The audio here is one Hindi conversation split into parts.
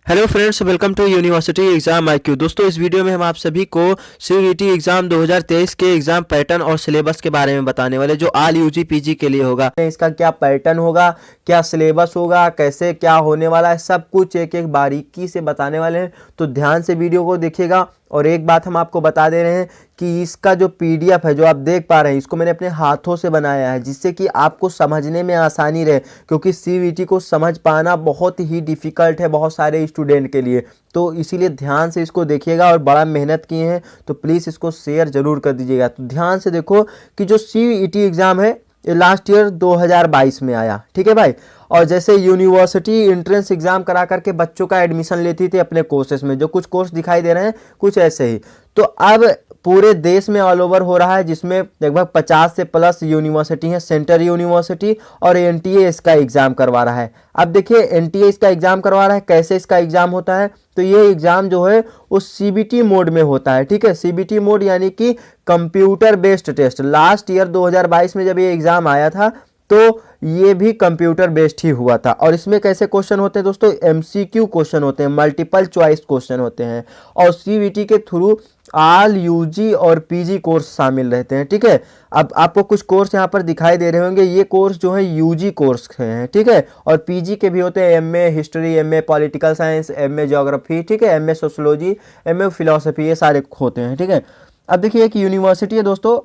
Hello friends, welcome to university exam IQ। दोस्तों, इस वीडियो में हम आप सभी को CUET एग्जाम 2023 के एग्जाम पैटर्न और सिलेबस के बारे में बताने वाले, जो ऑल UG PG के लिए होगा। इसका क्या पैटर्न होगा, क्या सिलेबस होगा, कैसे क्या होने वाला है, सब कुछ एक एक बारीकी से बताने वाले हैं। तो ध्यान से वीडियो को देखिएगा। और एक बात हम आपको बता दे रहे हैं कि इसका जो PDF है, जो आप देख पा रहे हैं, इसको मैंने अपने हाथों से बनाया है, जिससे कि आपको समझने में आसानी रहे, क्योंकि CUET को समझ पाना बहुत ही डिफ़िकल्ट है बहुत सारे स्टूडेंट के लिए। तो इसीलिए ध्यान से इसको देखिएगा, और बड़ा मेहनत किए हैं तो प्लीज़ इसको शेयर ज़रूर कर दीजिएगा। तो ध्यान से देखो कि जो CUET एग्ज़ाम है ये लास्ट ईयर 2022 में आया, ठीक है भाई। और जैसे यूनिवर्सिटी एंट्रेंस एग्जाम करा करके बच्चों का एडमिशन लेती थी अपने कोर्सेज में, जो कुछ कोर्स दिखाई दे रहे हैं कुछ ऐसे ही। तो अब पूरे देश में ऑल ओवर हो रहा है, जिसमें लगभग 50 से प्लस यूनिवर्सिटी है, सेंटर यूनिवर्सिटी, और NTA इसका एग्जाम करवा रहा है। अब देखिए NTA इसका एग्जाम करवा रहा है, कैसे इसका एग्जाम होता है। तो ये एग्जाम जो है उस CBT मोड में होता है, ठीक है। CBT मोड यानी कि computer based test. Last year 2022 में जब ये एग्जाम आया था तो ये भी कंप्यूटर बेस्ड ही हुआ था। और इसमें कैसे क्वेश्चन होते हैं दोस्तों, MCQ क्वेश्चन होते हैं, मल्टीपल चॉइस क्वेश्चन होते हैं। और CBT के थ्रू ऑल UG और PG कोर्स शामिल रहते हैं, ठीक है। अब आपको कुछ कोर्स यहाँ पर दिखाई दे रहे होंगे, ये कोर्स जो है UG कोर्स हैं, ठीक है। और PG के भी होते हैं, MA history, MA political science, MA geography, ठीक है, MA सोशोलॉजी, MA फिलोसफी, ये सारे होते हैं, ठीक है। अब देखिए एक यूनिवर्सिटी है दोस्तों,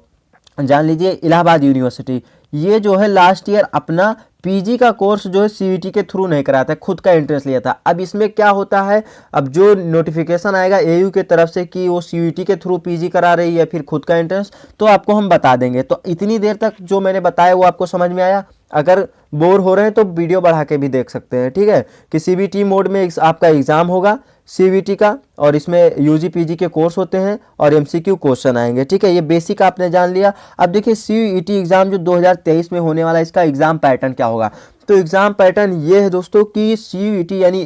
जान लीजिए इलाहाबाद यूनिवर्सिटी। ये जो है लास्ट ईयर अपना PG का कोर्स जो है CUET के थ्रू नहीं कराया था, खुद का इंटरेस्ट लिया था। अब इसमें क्या होता है, अब जो नोटिफिकेशन आएगा AU के तरफ से कि वो CUET के थ्रू PG करा रही है फिर खुद का इंटरेस्ट, तो आपको हम बता देंगे। तो इतनी देर तक जो मैंने बताया वो आपको समझ में आया। अगर बोर हो रहे हैं तो वीडियो बढ़ा के भी देख सकते हैं, ठीक है। कि CBT मोड में आपका एग्जाम होगा CBT का, और इसमें UG PG के कोर्स होते हैं और MCQ क्वेश्चन आएंगे, ठीक है। ये बेसिक आपने जान लिया। अब देखिए CUET एग्जाम जो 2023 में होने वाला है, इसका एग्जाम पैटर्न क्या होगा। तो एग्जाम पैटर्न ये है दोस्तों कि CUET यानी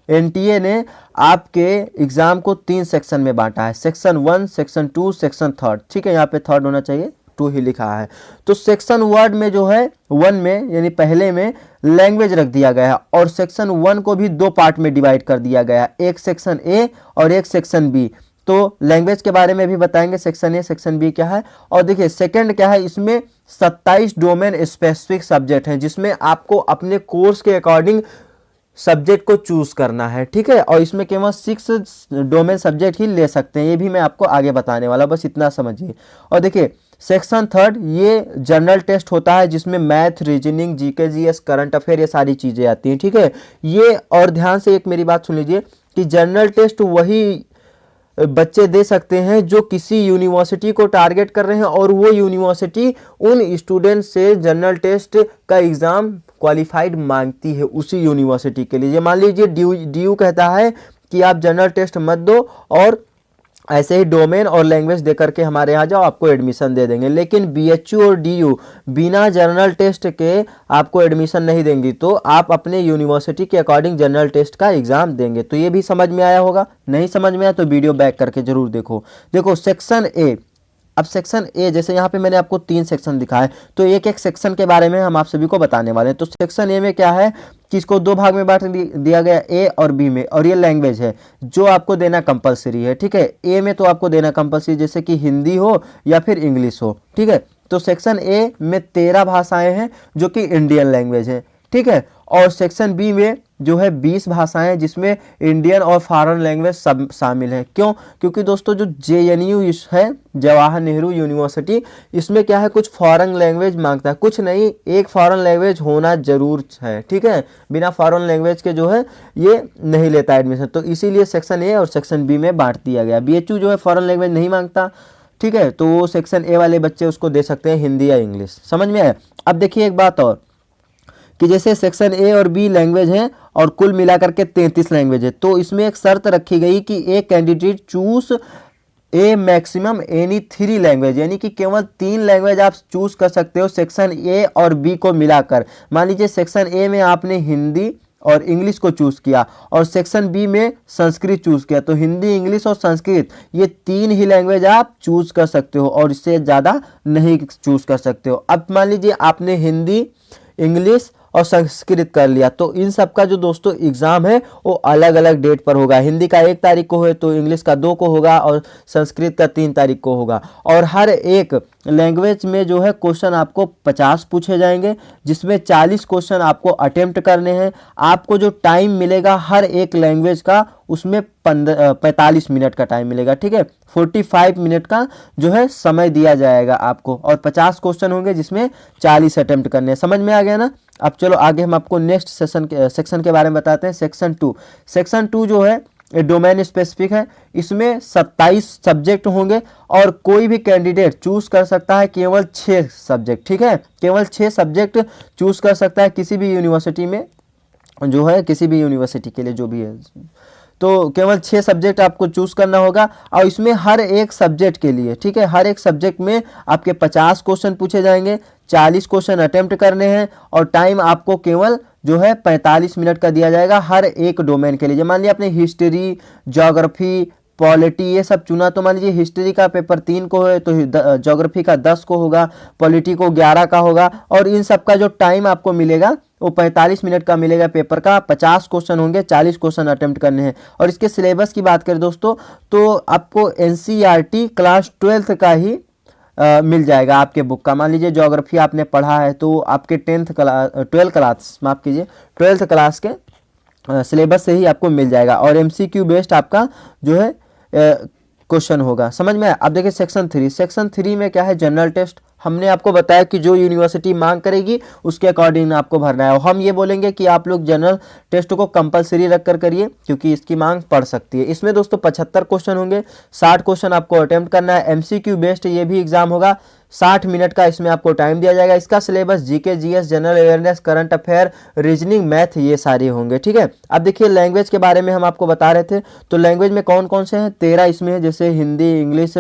NTA ने आपके एग्जाम को 3 सेक्शन में बांटा है, सेक्शन 1, सेक्शन 2, सेक्शन 3, ठीक है। यहाँ पे 3 होना चाहिए, 2 ही लिखा है। तो सेक्शन 1 में जो है 1 में यानी पहले में लैंग्वेज रख दिया गया है, और सेक्शन 1 को भी 2 पार्ट में डिवाइड कर दिया गया है, एक सेक्शन A और एक सेक्शन B। तो लैंग्वेज के बारे में भी बताएंगे, सेक्शन A सेक्शन B क्या है। और देखिए सेकंड क्या है, इसमें 27 डोमेन स्पेसिफिक सब्जेक्ट हैं, जिसमें आपको अपने कोर्स के अकॉर्डिंग सब्जेक्ट को चूज करना है, ठीक है। और इसमें केवल 6 डोमेन सब्जेक्ट ही ले सकते हैं, ये भी मैं आपको आगे बताने वाला, बस इतना समझिए। और देखिए सेक्शन 3 ये जनरल टेस्ट होता है, जिसमें math, reasoning, GK GS, current affair, ये सारी चीज़ें आती हैं, ठीक है। ये, और ध्यान से एक मेरी बात सुन लीजिए कि जनरल टेस्ट वही बच्चे दे सकते हैं जो किसी यूनिवर्सिटी को टारगेट कर रहे हैं, और वो यूनिवर्सिटी उन स्टूडेंट से जनरल टेस्ट का एग्ज़ाम क्वालिफाइड मांगती है उसी यूनिवर्सिटी के लिए। मान लीजिए DU कहता है कि आप जनरल टेस्ट मत दो, और ऐसे ही डोमेन और लैंग्वेज दे करके हमारे यहाँ जाओ, आपको एडमिशन दे देंगे। लेकिन BHU और DU बिना जनरल टेस्ट के आपको एडमिशन नहीं देंगी, तो आप अपने यूनिवर्सिटी के अकॉर्डिंग जनरल टेस्ट का एग्जाम देंगे। तो ये भी समझ में आया होगा, नहीं समझ में आया तो वीडियो बैक करके जरूर देखो। देखो सेक्शन A, अब सेक्शन A जैसे यहाँ पे मैंने आपको 3 सेक्शन दिखाए, तो एक एक सेक्शन के बारे में हम आप सभी को बताने वाले हैं। तो सेक्शन A में क्या है कि इसको 2 भाग में बांट दिया गया, A और B में, और ये लैंग्वेज है जो आपको देना कंपलसरी है, ठीक है। A में तो आपको देना कंपलसरी, जैसे कि हिंदी हो या फिर इंग्लिश हो, ठीक है। तो सेक्शन A में 13 भाषाएं हैं जो कि इंडियन लैंग्वेज है, ठीक है। और सेक्शन B में जो है 20 भाषाएं, जिसमें इंडियन और फॉरेन लैंग्वेज सब शामिल है। क्यों? क्योंकि दोस्तों जो JNU है, जवाहर नेहरू यूनिवर्सिटी, इसमें क्या है, कुछ फॉरेन लैंग्वेज मांगता है, कुछ नहीं, एक फॉरेन लैंग्वेज होना जरूर है, ठीक है। बिना फॉरेन लैंग्वेज के जो है ये नहीं लेता एडमिशन। तो इसीलिए सेक्शन A और सेक्शन B में बांट दिया गया। BHU जो है फॉरेन लैंग्वेज नहीं मांगता, ठीक है, तो वो सेक्शन A वाले बच्चे उसको दे सकते हैं हिंदी या इंग्लिश। समझ में आया। अब देखिए एक बात और, कि जैसे सेक्शन A और B लैंग्वेज हैं और कुल मिलाकर के 33 लैंग्वेज है, तो इसमें एक शर्त रखी गई कि एक candidate choose a maximum any 3 language, यानी कि केवल 3 लैंग्वेज आप चूज कर सकते हो सेक्शन A और B को मिलाकर। मान लीजिए सेक्शन A में आपने हिंदी और इंग्लिश को चूज किया, और सेक्शन B में संस्कृत चूज किया, तो हिंदी, इंग्लिश और संस्कृत ये 3 ही लैंग्वेज आप चूज कर सकते हो, और इससे ज़्यादा नहीं चूज कर सकते हो। अब मान लीजिए आपने हिंदी, इंग्लिश और संस्कृत कर लिया। तो इन सब का जो दोस्तों एग्ज़ाम है वो अलग अलग डेट पर होगा। हिंदी का 1 तारीख को है तो इंग्लिश का 2 को होगा और संस्कृत का 3 तारीख को होगा। और हर एक लैंग्वेज में जो है क्वेश्चन आपको 50 पूछे जाएंगे, जिसमें 40 क्वेश्चन आपको अटेम्प्ट करने हैं। आपको जो टाइम मिलेगा हर एक लैंग्वेज का, उसमें 45 मिनट का टाइम मिलेगा, ठीक है। 45 मिनट का जो है समय दिया जाएगा आपको, और 50 क्वेश्चन होंगे जिसमें 40 अटेम्प्ट करने हैं। समझ में आ गया ना। अब चलो आगे हम आपको नेक्स्ट सेक्शन के बारे में बताते हैं। सेक्शन 2। सेक्शन 2 जो है ये डोमेन स्पेसिफिक है। इसमें 27 सब्जेक्ट होंगे और कोई भी कैंडिडेट चूज कर सकता है केवल 6 सब्जेक्ट, ठीक है। केवल 6 सब्जेक्ट चूज कर सकता है किसी भी यूनिवर्सिटी में, जो है किसी भी यूनिवर्सिटी के लिए जो भी है। तो केवल 6 सब्जेक्ट आपको चूज करना होगा, और इसमें हर एक सब्जेक्ट के लिए, ठीक है, हर एक सब्जेक्ट में आपके 50 क्वेश्चन पूछे जाएंगे, 40 क्वेश्चन अटेम्प्ट करने हैं, और टाइम आपको केवल जो है 45 मिनट का दिया जाएगा हर एक डोमेन के लिए। मान लिया आपने हिस्ट्री, ज्योग्राफी, पॉलिटी ये सब चुना, तो मान लीजिए हिस्ट्री का पेपर 3 को है तो ज्योग्राफी का 10 को होगा, पॉलिटी को 11 का होगा, और इन सब का जो टाइम आपको मिलेगा वो 45 मिनट का मिलेगा पेपर का। 50 क्वेश्चन होंगे, 40 क्वेश्चन अटेम्प्ट करने हैं। और इसके सिलेबस की बात करें दोस्तों तो आपको एनसीईआरटी क्लास 12th का ही मिल जाएगा आपके बुक का। मान लीजिए ज्योग्राफी आपने पढ़ा है तो आपके 12th क्लास, माफ कीजिए 12th क्लास के सिलेबस से ही आपको मिल जाएगा, और एमसीक्यू बेस्ड आपका जो है क्वेश्चन होगा। समझ में आया। अब देखिए सेक्शन 3। सेक्शन 3 में क्या है, जनरल टेस्ट। हमने आपको बताया कि जो यूनिवर्सिटी मांग करेगी उसके अकॉर्डिंग आपको भरना है, और हम ये बोलेंगे कि आप लोग जनरल टेस्ट को कंपलसरी रख कर करिए क्योंकि इसकी मांग पड़ सकती है। इसमें दोस्तों 75 क्वेश्चन होंगे, 60 क्वेश्चन आपको अटेम्प्ट करना है। एमसीक्यू बेस्ड ये भी एग्जाम होगा, 60 मिनट का इसमें आपको टाइम दिया जाएगा। इसका syllabus GK, GS, general awareness, current affair, reasoning, math ये सारे होंगे, ठीक है। अब देखिए लैंग्वेज के बारे में हम आपको बता रहे थे, तो लैंग्वेज में कौन कौन से हैं, 13 इसमें है, जैसे हिंदी, इंग्लिश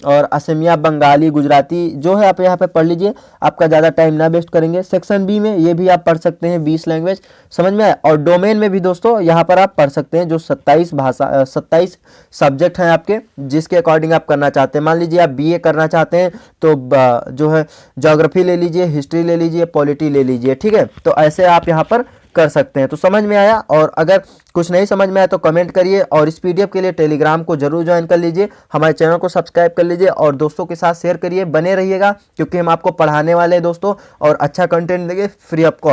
और असमिया, बंगाली, गुजराती जो है आप यहाँ पे पढ़ लीजिए, आपका ज़्यादा टाइम ना वेस्ट करेंगे। सेक्शन बी में ये भी आप पढ़ सकते हैं 20 लैंग्वेज, समझ में आया। और डोमेन में भी दोस्तों यहाँ पर आप पढ़ सकते हैं जो 27 सब्जेक्ट हैं आपके, जिसके अकॉर्डिंग आप करना चाहते हैं। मान लीजिए आप बीए करना चाहते हैं तो जो है ज्योग्राफी ले लीजिए, हिस्ट्री ले लीजिए, पॉलिटी ले लीजिए, ठीक है। तो ऐसे आप यहाँ पर कर सकते हैं। तो समझ में आया, और अगर कुछ नहीं समझ में आया तो कमेंट करिए, और इस पीडीएफ के लिए टेलीग्राम को जरूर ज्वाइन कर लीजिए, हमारे चैनल को सब्सक्राइब कर लीजिए और दोस्तों के साथ शेयर करिए। बने रहिएगा क्योंकि हम आपको पढ़ाने वाले हैं दोस्तों, और अच्छा कंटेंट देंगे फ्री ऑफ कॉस्ट।